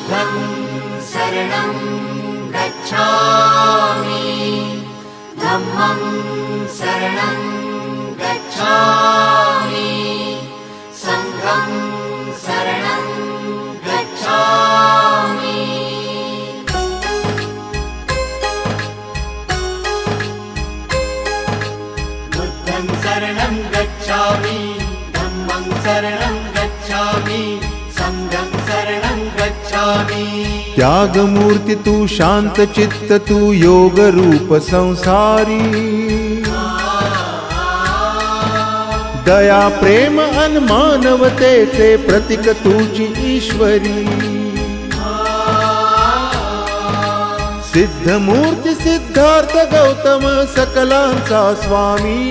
बुद्धं शरणं गच्छामि धम्मं शरणं गच्छामि संघं शरणं गच्छामि। बुद्धं शरणं गच्छामि धम्मं शरणं गच्छामि संघं शरणं गच्छामि। त्याग मूर्ति तू शांत चित्त तू योग रूप संसारी दया प्रेम अन मानवते ते प्रतीक तुझी ईश्वरी। सिद्ध मूर्ति सिद्धार्थ गौतम सकलांचा स्वामी